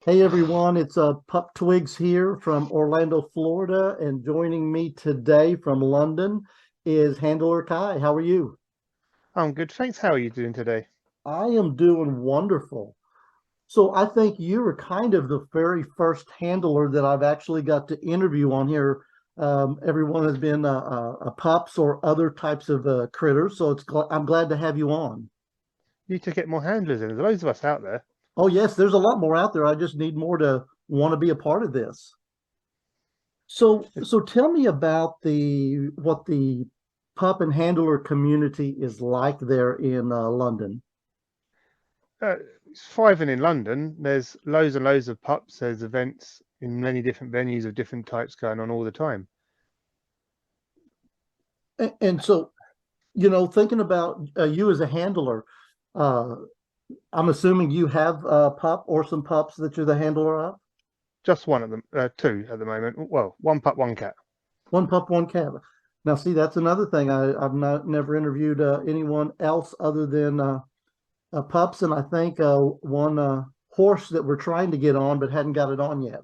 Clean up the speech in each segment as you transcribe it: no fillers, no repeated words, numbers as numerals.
Hey everyone, it's Pup Twigs here from Orlando, Florida, and joining me today from London is Handler Kye. How are you? I'm good, thanks. How are you doing today? I am doing wonderful. So I think you were kind of the very first handler that I've actually got to interview on here. Everyone has been pups or other types of critters, so I'm glad to have you on. You need to get more handlers in. There's loads of us out there. Oh yes, there's a lot more out there. I just need more to want to be a part of this. So tell me about the what the pup and handler community is like there in London. Uh, it's thriving in London. There's loads and loads of pups. There's events in many different venues of different types going on all the time. And so, thinking about you as a handler, uh, I'm assuming you have a pup or some pups that you're the handler of. Just one of them, two at the moment. Well, one pup, one cat. One pup, one cat. Now, see, that's another thing. I've not never interviewed anyone else other than pups, and I think one horse that we're trying to get on but hadn't got it on yet.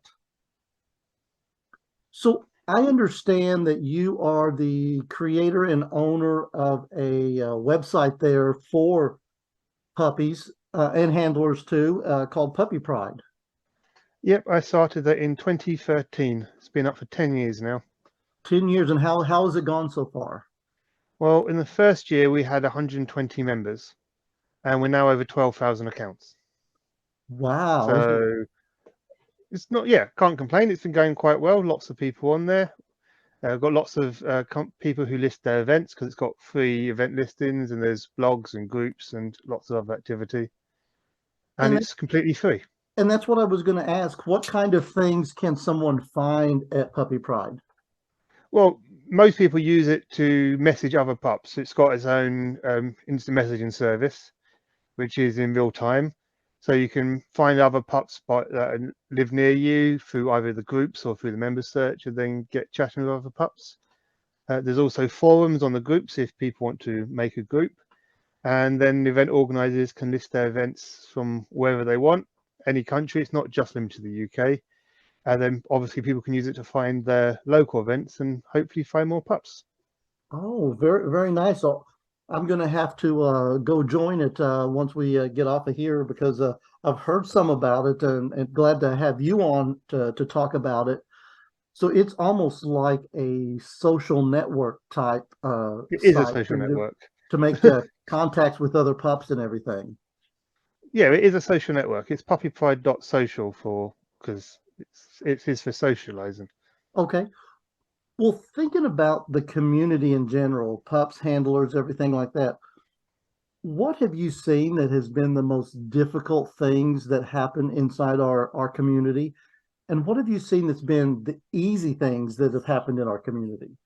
So I understand that you are the creator and owner of a website there for puppies and handlers too, called Puppy Pride. Yep, I started that in 2013. It's been up for 10 years now. 10 years, and how has it gone so far? Well, in the first year, we had 120 members, and we're now over 12,000 accounts. Wow. So it's not, yeah, can't complain. It's been going quite well. Lots of people on there. Got lots of people who list their events because it's got free event listings and there's blogs and groups and lots of other activity. And And it's completely free. and that's what I was going to ask. What kind of things can someone find at Puppy Pride? Well, most people use it to message other pups. It's got its own instant messaging service, which is in real time. So you can find other pups that live near you through either the groups or through the member search and then get chatting with other pups. There's also forums on the groups if people want to make a group. And then event organizers can list their events from wherever they want, any country. It's not just limited to the UK. And then obviously people can use it to find their local events and hopefully find more pups. Oh, very, very nice. So I'm going to have to go join it once we get off of here because I've heard some about it and glad to have you on to talk about it. So it's almost like a social network type It is a site social network. to make contacts with other pups and everything. Yeah, it is a social network. It's puppypride.social for because it is for socializing. Okay. Well, thinking about the community in general, pups, handlers, everything like that, what have you seen that has been the most difficult things that happen inside our community? And what have you seen that's been the easy things that have happened in our community?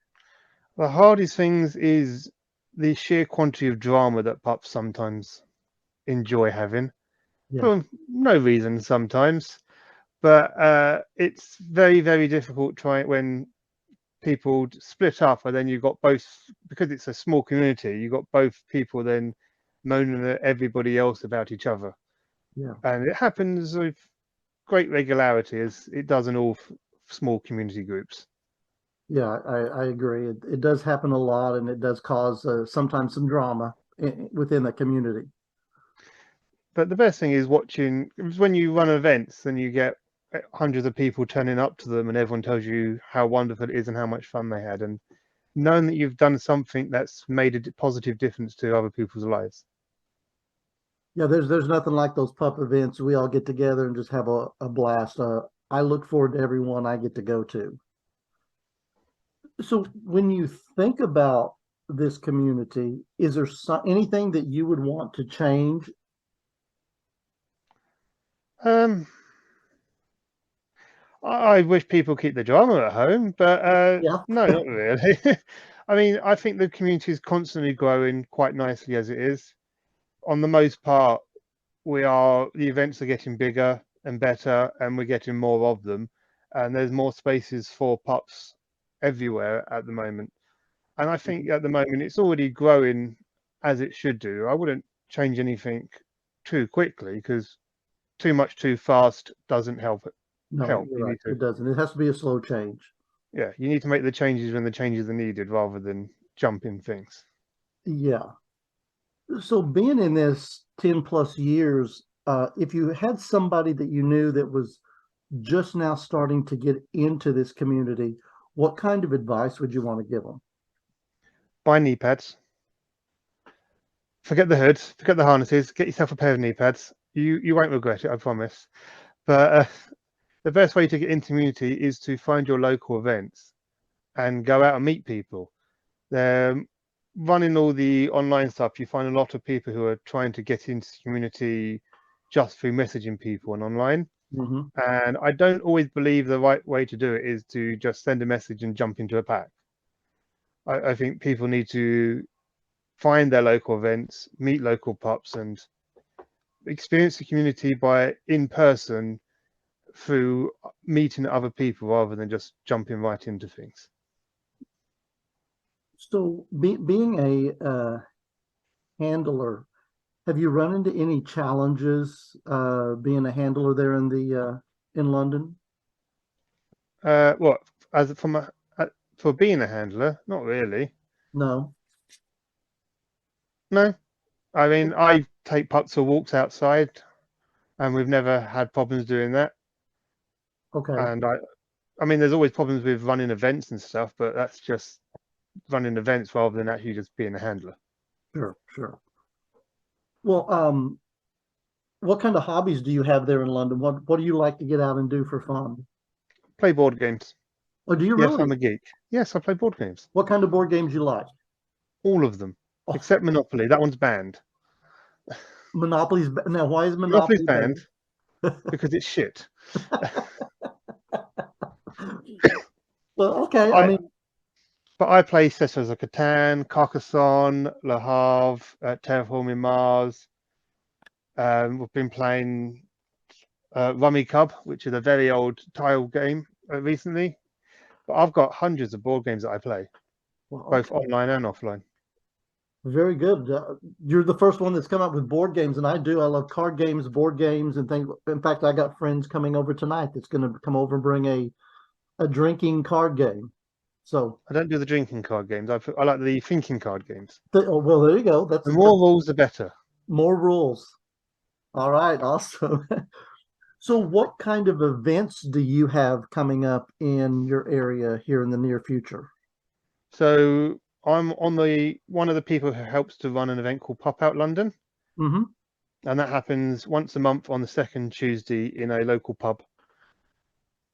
The hardest things is the sheer quantity of drama that pups sometimes enjoy having Yeah. for no reason sometimes. But it's very, very difficult trying when people split up, and then you've got both because it's a small community. You've got both people then moaning at everybody else about each other, Yeah. and it happens with great regularity as it does in all small community groups. Yeah, I agree. It does happen a lot and it does cause sometimes some drama within the community. But the best thing is watching is when you run events, then you get hundreds of people turning up to them, and everyone tells you how wonderful it is and how much fun they had, and knowing that you've done something that's made a positive difference to other people's lives. Yeah, there's nothing like those pup events. We all get together and just have a blast. I look forward to every one I get to go to. So when you think about this community, is there anything that you would want to change? Um, I wish people keep the drama at home, but Yeah, no, not really. I mean, I think the community is constantly growing quite nicely as it is. On the most part, the events are getting bigger and better, and we're getting more of them, and there's more spaces for pups everywhere at the moment. And I think at the moment it's already growing as it should do. I wouldn't change anything too quickly because too much too fast doesn't help. No, you're You right. need to, It doesn't. It has to be a slow change. yeah, you need to make the changes when the changes are needed rather than jumping things. Yeah. So being in this 10 plus years, if you had somebody that you knew that was just now starting to get into this community, what kind of advice would you want to give them? Buy knee pads. Forget the hood. Forget the harnesses. Get yourself a pair of knee pads. You won't regret it, I promise. But the best way to get into community is to find your local events and go out and meet people. They're running all the online stuff. You find a lot of people who are trying to get into the community just through messaging people and online. Hmm. And I don't always believe the right way to do it is to just send a message and jump into a pack. I think people need to find their local events, meet local pups, and experience the community by in person through meeting other people rather than just jumping right into things. So being a handler, have you run into any challenges being a handler there in London? What as from a for being a handler? Not really. No. No, I mean I take pups for walks outside, and we've never had problems doing that. Okay. And I mean, there's always problems with running events and stuff, but that's just running events rather than actually just being a handler. Sure, sure. Well, what kind of hobbies do you have there in London? What do you like to get out and do for fun? Play board games. Oh, do you Yes, I'm really? a geek. Yes, I play board games. What kind of board games you like? All of them, Oh, except Monopoly. That one's banned. Now, why is Monopoly's Monopoly banned banned? because it's shit. Well, okay. I I mean, but I play Settlers of Catan, Carcassonne, Le Havre, Terraforming Mars. We've been playing Rummy Cub, which is a very old tile game recently. But I've got hundreds of board games that I play, well, both okay. online and offline. Very good. You're the first one that's come up with board games, and I do. I love card games, board games, and things. In fact, I got friends coming over tonight that's going to come over and bring a drinking card game. So, I don't do the drinking card games. I like the thinking card games. oh, well, there you go. The That's more rules, the better. more rules. All right, awesome. So, what kind of events do you have coming up in your area here in the near future? So I'm on the one of the people who helps to run an event called Pop Out London, Hmm. and that happens once a month on the second Tuesday in a local pub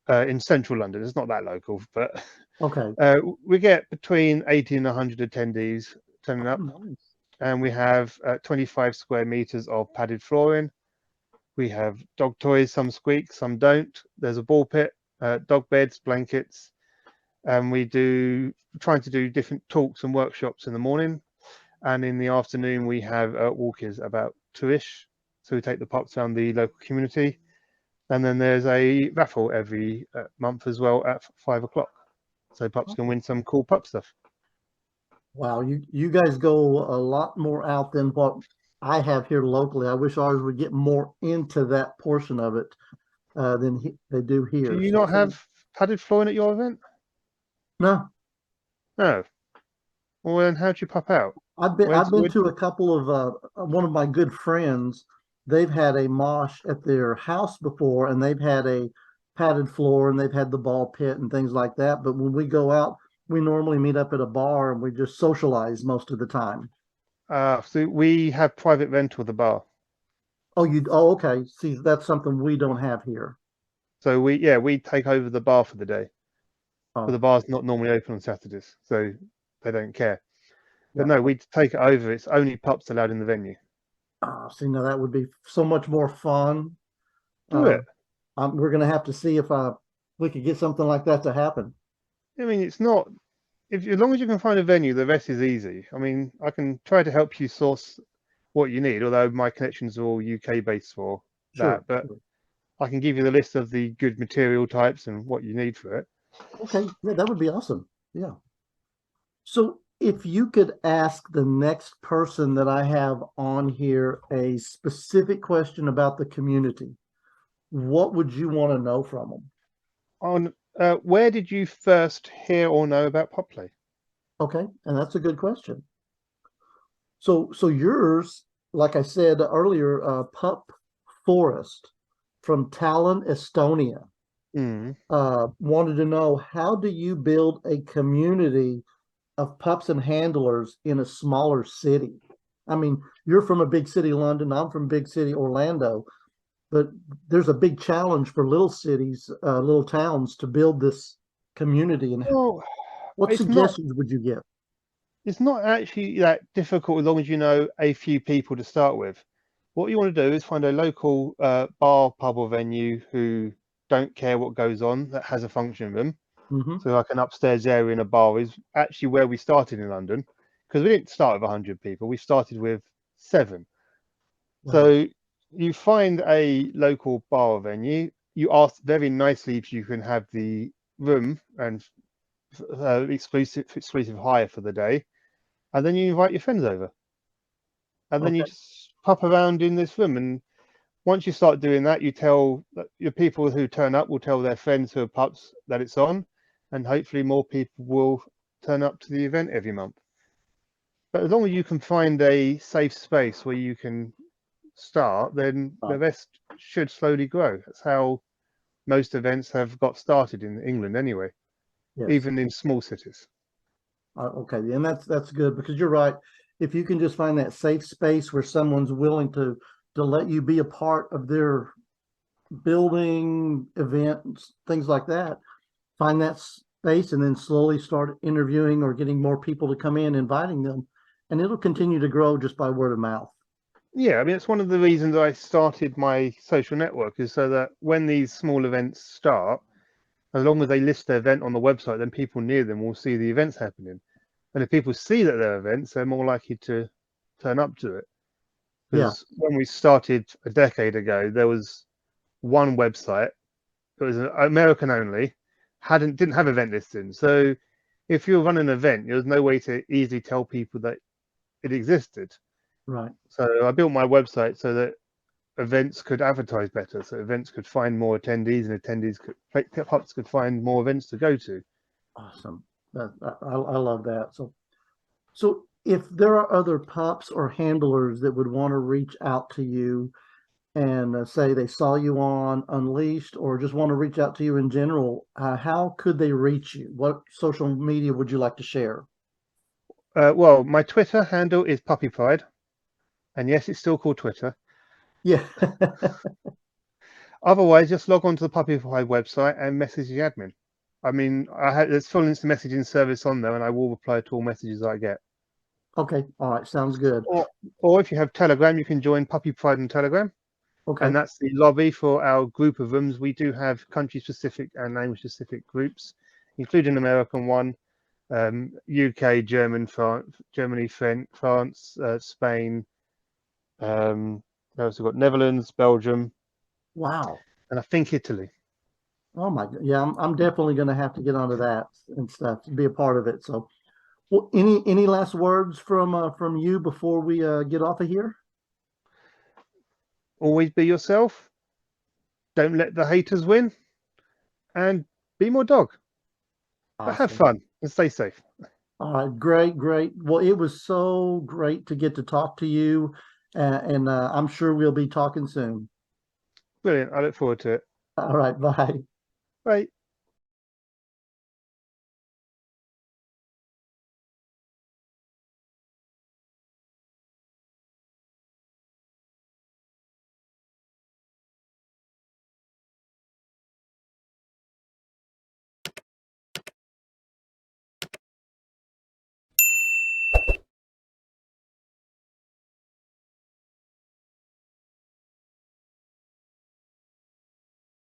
in central London. It's not that local, but Okay. we get between 80 and 100 attendees turning Oh, up, nice. and we have 25 square meters of padded flooring. We have dog toys, some squeak, some don't. There's a ball pit, dog beds, blankets, and we do trying to do different talks and workshops in the morning, and in the afternoon we have walkies about 2ish. So we take the pups around the local community, and then there's a raffle every month as well at 5 o'clock, so pups can win some cool pup stuff. Wow, you guys go a lot more out than what I have here locally. I wish ours would get more into that portion of it they do Do here. you So not have padded flooring at your event? no, No. Well, then how'd you pop out? I've been Where to a couple of one of my good friends. They've had a mosh at their house before, and they've had a padded floor, and they've had the ball pit and things like that. But when we go out, we normally meet up at a bar and we just socialize most of the time. so we have private rental of the bar. Oh, okay. See, that's something we don't have here. So we take over the bar for the day. But Oh, the bar's not normally open on Saturdays, so they don't care. But yeah. no, we take it over. It's only pups allowed in the venue. See, now that would be so much more fun. Do Uh, it. we're gonna have to see if we could get something like that to happen. I mean, it's not if as long as you can find a venue, the rest is easy. I mean, I can try to help you source what you need, although my connections are all UK based for Sure, that. But sure. I can give you the list of the good material types and what you need for it. Okay, yeah, that would be awesome. Yeah. So if you could ask the next person that I have on here a specific question about the community, what would you want to know from them? On where did you first hear or know about pop play? Okay, and that's a good question. So yours, like I said earlier, Pup Forest from Tallinn, Estonia, Mm. wanted to know, how do you build a community of pups and handlers in a smaller city? I mean, you're from a big city, London. I'm from big city, Orlando. But there's a big challenge for little cities, little towns to build this community. And Well, what it's not suggestions would you give? it's not actually that difficult as long as you know a few people to start with. What you want to do is find a local bar, pub, or venue who don't care what goes on, that has a function room. Hmm. So, like an upstairs area in a bar is actually where we started in London, because we didn't start with 100 people, we started with 7. Wow. So, you find a local bar or venue, you ask very nicely if you can have the room and exclusive hire for the day, and then you invite your friends over, and then you Okay. just pop around in this room. And once you start doing that, you tell your people who turn up will tell their friends who are pups that it's on, and hopefully more people will turn up to the event every month. But as long as you can find a safe space where you can start, then the Right. rest should slowly grow. That's how most events have got started in England anyway, Yes. even in small cities. Okay. And that's good, because you're right. If you can just find that safe space where someone's willing to let you be a part of their building events, things like that, find that space and then slowly start interviewing or getting more people to come in, inviting them, and it'll continue to grow just by word of mouth. Yeah, I mean, it's one of the reasons I started my social network, is so that when these small events start, as long as they list their event on the website, then people near them will see the events happening. And if people see that they're events, they're more likely to turn up to it. Yeah. Because when we started a decade ago, there was one website. It was American only, didn't have event listings. So if you were running an event, there was no way to easily tell people that it existed. Right. So I built my website so that events could advertise better, so events could find more attendees, and hubs could find more events to go to. Awesome. I love that. So if there are other pups or handlers that would want to reach out to you and say they saw you on Unleashed, or just want to reach out to you in general, how could they reach you? What social media would you like to share? Well, my Twitter handle is Puppy Pride, and yes, it's still called Twitter. Yeah. Otherwise, just log on to the Puppy Pride website and message the admin. I mean, there's full instant messaging service on there, and I will reply to all messages I get. Okay. All right. Sounds good. Or, or if you have Telegram, you can join Puppy Pride on Telegram, Okay. and that's the lobby for our group of rooms. We do have country-specific and language-specific groups, including American one, UK, Germany, France, Spain. We also got Netherlands, Belgium, Wow. and I think Italy. Oh my. Yeah. I'm definitely going to have to get onto that and stuff to be a part of it. So, well, any last words from you before we get off of here? Always be yourself. Don't let the haters win, and be more dog. But have Awesome. fun and stay safe. All right, great, great. Well, it was so great to get to talk to you, and I'm sure we'll be talking soon. Brilliant. I look forward to it. All right, bye. Bye.